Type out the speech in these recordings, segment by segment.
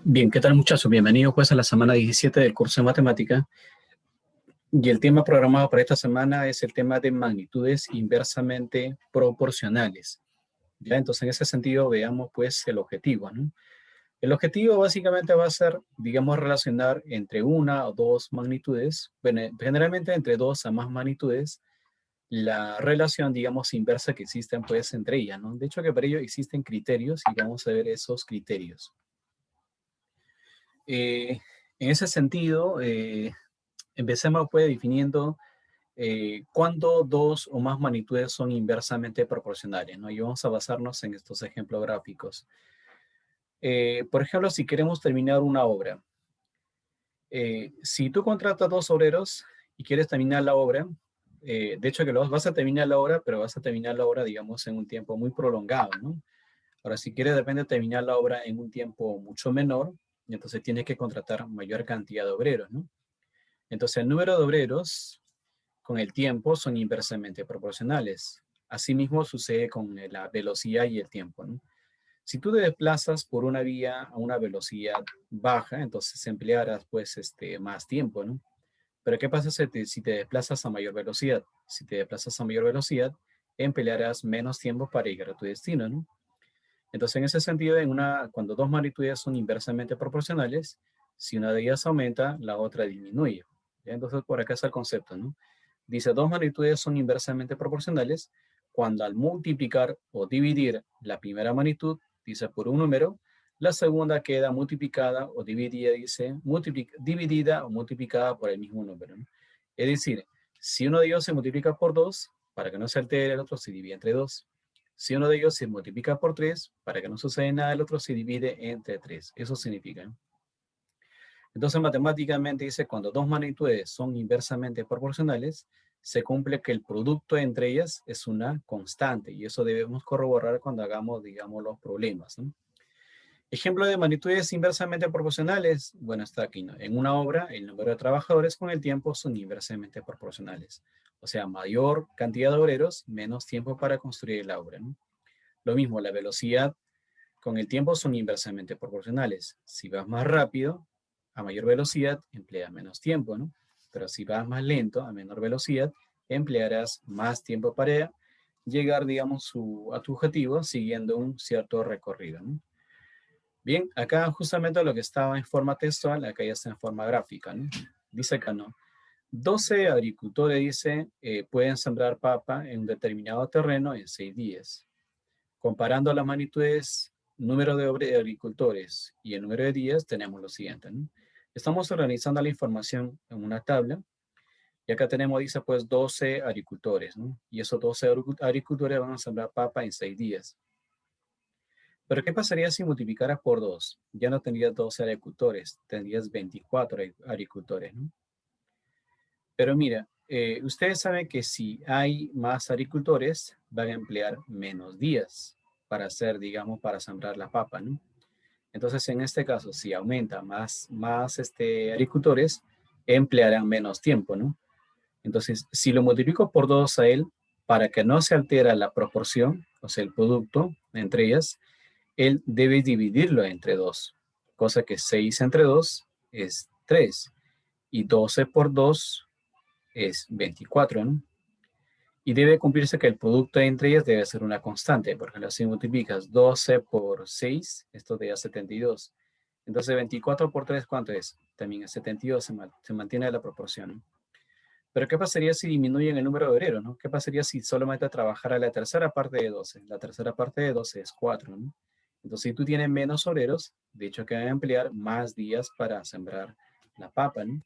Bien, ¿qué tal muchachos? Bienvenidos pues a la semana 17 del curso de matemática y el tema programado para esta semana es el tema de magnitudes inversamente proporcionales. Ya, entonces en ese sentido veamos pues el objetivo, ¿no? El objetivo básicamente va a ser, digamos, relacionar entre una o dos magnitudes, bueno, generalmente entre dos a más magnitudes, la relación, digamos, inversa que existen pues entre ellas, ¿no? De hecho que para ello existen criterios y vamos a ver esos criterios. En ese sentido, empecemos pues definiendo cuándo dos o más magnitudes son inversamente proporcionales, ¿no? Y vamos a basarnos en estos ejemplos gráficos. Por ejemplo, si queremos terminar una obra, si tú contratas dos obreros y quieres terminar la obra, de hecho que vas a terminar la obra, pero vas a terminar la obra, digamos, en un tiempo muy prolongado, ¿no? Ahora, si quieres de repente terminar la obra en un tiempo mucho menor, entonces tienes que contratar mayor cantidad de obreros, ¿no? Entonces, el número de obreros con el tiempo son inversamente proporcionales. Asimismo, sucede con la velocidad y el tiempo, ¿no? Si tú te desplazas por una vía a una velocidad baja, entonces emplearás pues más tiempo, ¿no? Pero ¿qué pasa si te desplazas a mayor velocidad? Si te desplazas a mayor velocidad, emplearás menos tiempo para llegar a tu destino, ¿no? Entonces, en ese sentido, cuando dos magnitudes son inversamente proporcionales, si una de ellas aumenta, la otra disminuye. ¿Ya? Entonces, por acá está el concepto, ¿no? Dice, dos magnitudes son inversamente proporcionales cuando al multiplicar o dividir la primera magnitud, dice, por un número, la segunda queda multiplicada o dividida, dice, dividida o multiplicada por el mismo número, ¿no? Es decir, si uno de ellos se multiplica por 2, para que no se altere, el otro se divide entre 2. Si uno de ellos se multiplica por 3, para que no suceda nada, el otro se divide entre 3. Eso significa, ¿no? Entonces, matemáticamente dice, cuando dos magnitudes son inversamente proporcionales, se cumple que el producto entre ellas es una constante, y eso debemos corroborar cuando hagamos, digamos, los problemas, ¿no? Ejemplo de magnitudes inversamente proporcionales, bueno, está aquí, ¿no? En una obra, el número de trabajadores con el tiempo son inversamente proporcionales. O sea, mayor cantidad de obreros, menos tiempo para construir la obra, ¿no? Lo mismo, la velocidad con el tiempo son inversamente proporcionales. Si vas más rápido, a mayor velocidad, empleas menos tiempo, ¿no? Pero si vas más lento, a menor velocidad, emplearás más tiempo para llegar, digamos, a tu objetivo siguiendo un cierto recorrido, ¿no? Bien, acá justamente lo que estaba en forma textual, acá ya está en forma gráfica, ¿no? Dice acá, ¿no? 12 agricultores, dice, pueden sembrar papa en un determinado terreno en 6 días. Comparando las magnitudes, número de agricultores y el número de días, tenemos lo siguiente, ¿no? Estamos organizando la información en una tabla y acá tenemos, dice, pues 12 agricultores, ¿no? Y esos 12 agricultores van a sembrar papa en 6 días. Pero ¿qué pasaría si multiplicaras por 2? Ya no tendrías 12 agricultores, tendrías 24 agricultores, ¿no? Pero mira, ustedes saben que si hay más agricultores, van a emplear menos días para hacer, digamos, para sembrar la papa, ¿no? Entonces, en este caso, si aumenta más agricultores, emplearán menos tiempo, ¿no? Entonces, si lo multiplico por 2 a él, para que no se altera la proporción, o sea, el producto entre ellas, él debe dividirlo entre 2, cosa que 6 entre 2 es 3 y 12 por 2 es 24, ¿no? Y debe cumplirse que el producto entre ellas debe ser una constante. Por ejemplo, si multiplicas 12 por 6, esto te da 72. Entonces 24 por 3, ¿cuánto es? También es 72, se mantiene la proporción, ¿no? Pero ¿qué pasaría si disminuyen el número de obreros, ¿no? ¿Qué pasaría si solamente trabajara la tercera parte de 12? La tercera parte de 12 es 4, ¿no? Entonces, si tú tienes menos obreros, de hecho que van a emplear más días para sembrar la papa, ¿no?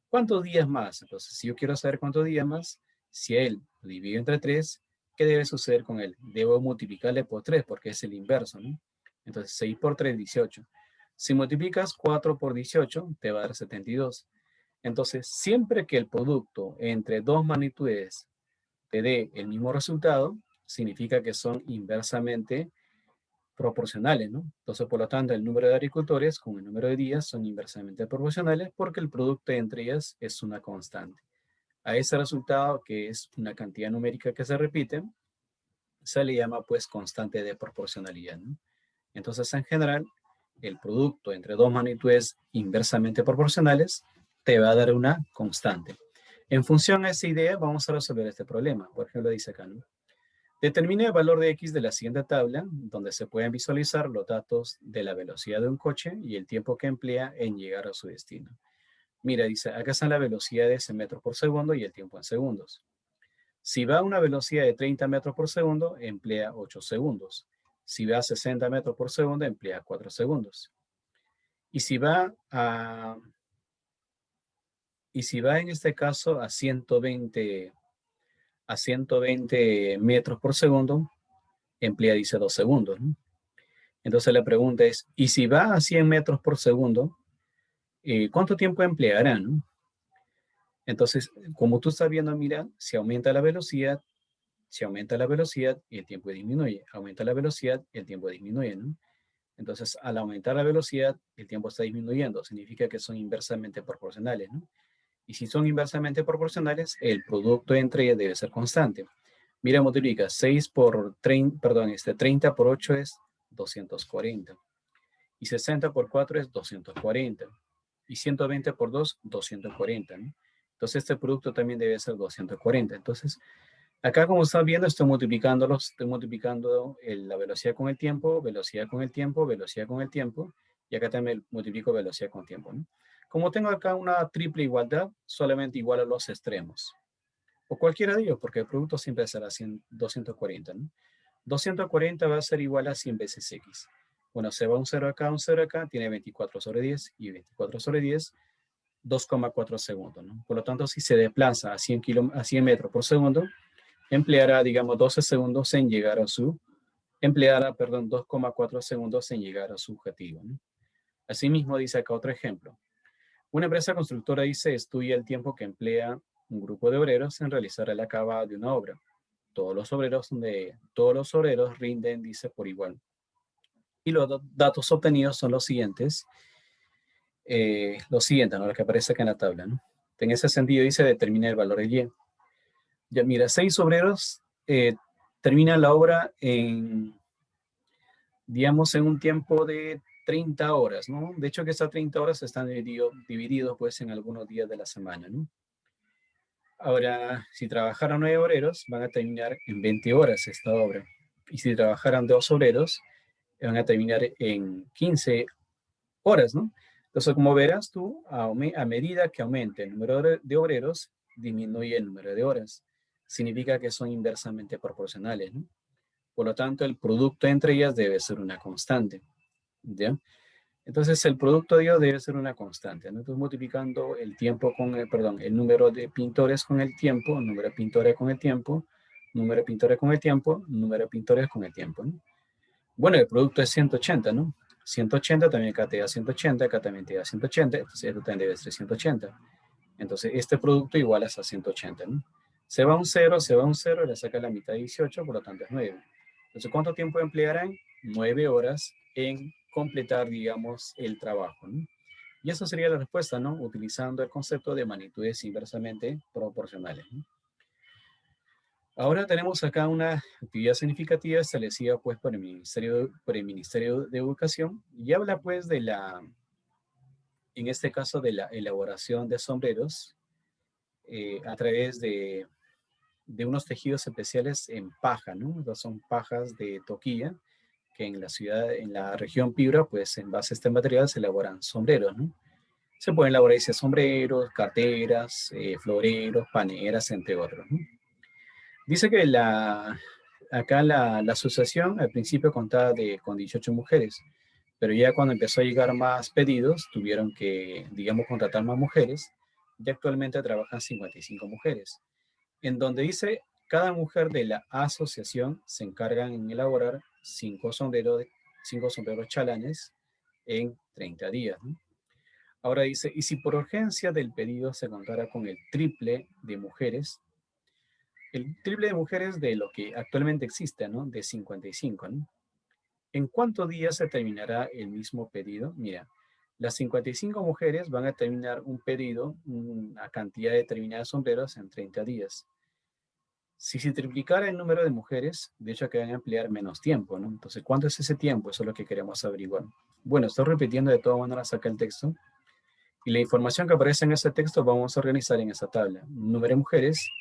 ¿Cuántos días más? Entonces, si yo quiero saber cuántos días más, si él lo divido entre 3, ¿qué debe suceder con él? Debo multiplicarle por 3 porque es el inverso, ¿no? Entonces, 6 por 3, 18. Si multiplicas 4 por 18, te va a dar 72. Entonces, siempre que el producto entre dos magnitudes te dé el mismo resultado, significa que son inversamente proporcionales, ¿no? Entonces, por lo tanto, el número de agricultores con el número de días son inversamente proporcionales porque el producto entre ellas es una constante. A ese resultado, que es una cantidad numérica que se repite, se le llama pues constante de proporcionalidad, ¿no? Entonces, en general, el producto entre dos magnitudes inversamente proporcionales, te va a dar una constante. En función a esa idea, vamos a resolver este problema. Por ejemplo, dice acá, ¿no? Determine el valor de X de la siguiente tabla, donde se pueden visualizar los datos de la velocidad de un coche y el tiempo que emplea en llegar a su destino. Mira, dice, acá están las velocidades en metros por segundo y el tiempo en segundos. Si va a una velocidad de 30 metros por segundo, emplea 8 segundos. Si va a 60 metros por segundo, emplea 4 segundos. Y si va a, y si va en este caso a 120 metros por segundo, emplea, dice, 2 segundos, ¿no? Entonces la pregunta es, ¿y si va a 100 metros por segundo, cuánto tiempo empleará, ¿no? Entonces, como tú estás viendo, mira, si aumenta la velocidad, el tiempo disminuye. Aumenta la velocidad, el tiempo disminuye, ¿no? Entonces, al aumentar la velocidad, el tiempo está disminuyendo. Significa que son inversamente proporcionales, ¿no? Y si son inversamente proporcionales, el producto entre ellas debe ser constante. Mira, multiplica 6 por 30, perdón, 30 por 8 es 240. Y 60 por 4 es 240. Y 120 por 2, 240, ¿no? Entonces, este producto también debe ser 240. Entonces, acá, como están viendo, estoy multiplicando la velocidad con el tiempo, velocidad con el tiempo, velocidad con el tiempo, y acá también multiplico velocidad con tiempo, ¿no? Como tengo acá una triple igualdad, solamente igualo los extremos, o cualquiera de ellos, porque el producto siempre será 240, ¿no? 240 va a ser igual a 100 veces x. Bueno, se va un 0 acá, tiene 24 sobre 10, y 24 sobre 10, 2,4 segundos, ¿no? Por lo tanto, si se desplaza a 100 metros por segundo, empleará, digamos, 12 segundos en llegar a su, empleará, perdón, 2,4 segundos en llegar a su objetivo, ¿no? Asimismo, dice acá otro ejemplo. Una empresa constructora dice, estudia el tiempo que emplea un grupo de obreros en realizar el acabado de una obra. Todos los obreros rinden, dice, por igual. Y los datos obtenidos son los siguientes, ¿no? Los que aparece acá en la tabla, ¿no? En ese sentido dice, determina el valor de Y. Ya mira, 6 obreros terminan la obra digamos, en un tiempo de 30 horas, ¿no? De hecho, que estas 30 horas están divididos, pues, en algunos días de la semana, ¿no? Ahora, si trabajaran 9 obreros, van a terminar en 20 horas esta obra. Y si trabajaran 2 obreros, van a terminar en 15 horas, ¿no? Entonces, como verás tú, a medida que aumente el número de obreros, disminuye el número de horas. Significa que son inversamente proporcionales, ¿no? Por lo tanto, el producto entre ellas debe ser una constante, ¿ya? Entonces, el producto de ellos debe ser una constante, ¿no? Entonces, multiplicando el tiempo el número de pintores con el tiempo, número de pintores con el tiempo, número de pintores con el tiempo, número de pintores con el tiempo, ¿no? Bueno, el producto es 180, ¿no? 180 también acá te da 180, acá también te da 180, entonces esto también debe ser 180. Entonces, este producto igual a 180, ¿no? Se va un 0, le saca la mitad de 18, por lo tanto es 9. Entonces, ¿cuánto tiempo emplearán? 9 horas en completar, digamos, el trabajo, ¿no? Y esa sería la respuesta, ¿no? Utilizando el concepto de magnitudes inversamente proporcionales, ¿no? Ahora tenemos acá una actividad significativa establecida, pues, por el Ministerio de Educación, y habla, pues, en este caso, de la elaboración de sombreros a través de unos tejidos especiales en paja, ¿no? Entonces son pajas de toquilla, que en la región Piura, pues en base a este material se elaboran sombreros, ¿no? Se pueden elaborar ese sombreros, carteras, floreros, paneras, entre otros, ¿no? Dice que acá la asociación al principio contaba con 18 mujeres, pero ya cuando empezó a llegar más pedidos, tuvieron que, digamos, contratar más mujeres, y actualmente trabajan 55 mujeres, en donde dice, cada mujer de la asociación se encargan en elaborar 5 sombreros chalanes en 30 días, ¿no? Ahora dice, y si por urgencia del pedido se contara con el triple de mujeres de lo que actualmente existe, ¿no? De 55, ¿no? ¿En cuántos días se terminará el mismo pedido? Mira, las 55 mujeres van a terminar un pedido, una cantidad determinada de sombreros en 30 días. Si se triplicara el número de mujeres, de hecho que van a emplear menos tiempo, ¿no? Entonces, ¿cuánto es ese tiempo? Eso es lo que queremos averiguar. Bueno, estoy repitiendo de todas maneras acá el texto. Y la información que aparece en ese texto vamos a organizar en esa tabla. Número de mujeres,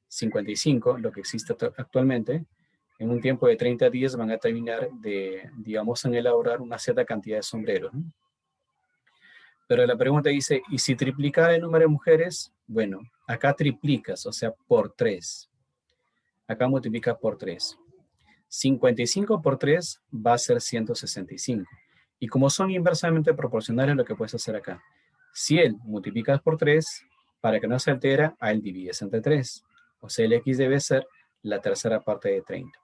55, lo que existe actualmente. En un tiempo de 30 días van a terminar de, digamos, en elaborar una cierta cantidad de sombreros, ¿no? Pero la pregunta dice, ¿y si triplicara el número de mujeres? Bueno, acá triplicas, o sea, por 3. Acá multiplicas por 3. 55 por 3 va a ser 165. Y como son inversamente proporcionales, lo que puedes hacer acá. 100 multiplicas por 3, para que no se altera, a él divides entre 3. O sea, el x debe ser la tercera parte de 30.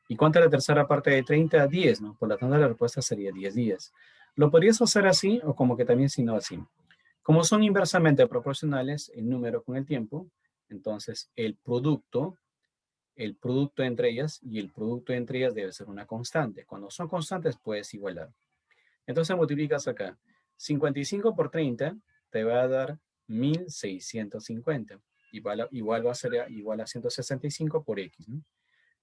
¿Y cuánto es la tercera parte de 30? 10, ¿no? Por lo tanto, la respuesta sería 10 días. Lo podrías hacer así o como que también si no así. Como son inversamente proporcionales, el número con el tiempo, entonces el producto entre ellas y el producto entre ellas debe ser una constante. Cuando son constantes puedes igualar. Entonces multiplicas acá. 55 por 30 te va a dar 1650. Igual va a ser igual a 165 por x, ¿no?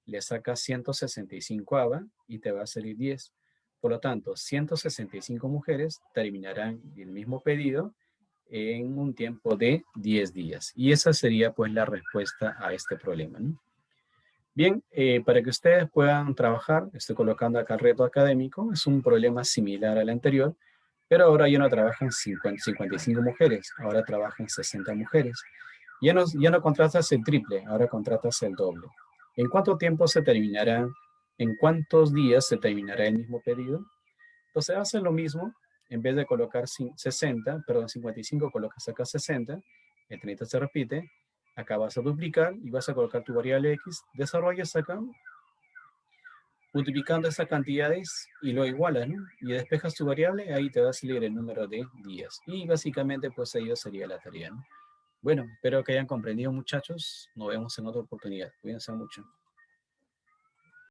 Le sacas 165 y te va a salir 10. Por lo tanto, 165 mujeres terminarán el mismo pedido en un tiempo de 10 días. Y esa sería pues la respuesta a este problema, ¿no? Bien, para que ustedes puedan trabajar, estoy colocando acá el reto académico, es un problema similar al anterior, pero ahora ya no trabajan 55 mujeres, ahora trabajan 60 mujeres. Ya no contratas el triple, ahora contratas el doble. ¿En cuánto tiempo se terminará? ¿En cuántos días se terminará el mismo pedido? Entonces hacen lo mismo, en vez de colocar 60, perdón, 55, colocas acá 60, el 30 se repite, acá vas a duplicar y vas a colocar tu variable x, desarrollas acá, multiplicando esas cantidades y lo igualas, ¿no? Y despejas tu variable, ahí te va a salir el número de días. Y básicamente, pues ello sería la tarea, ¿no? Bueno, espero que hayan comprendido, muchachos. Nos vemos en otra oportunidad. Cuídense mucho.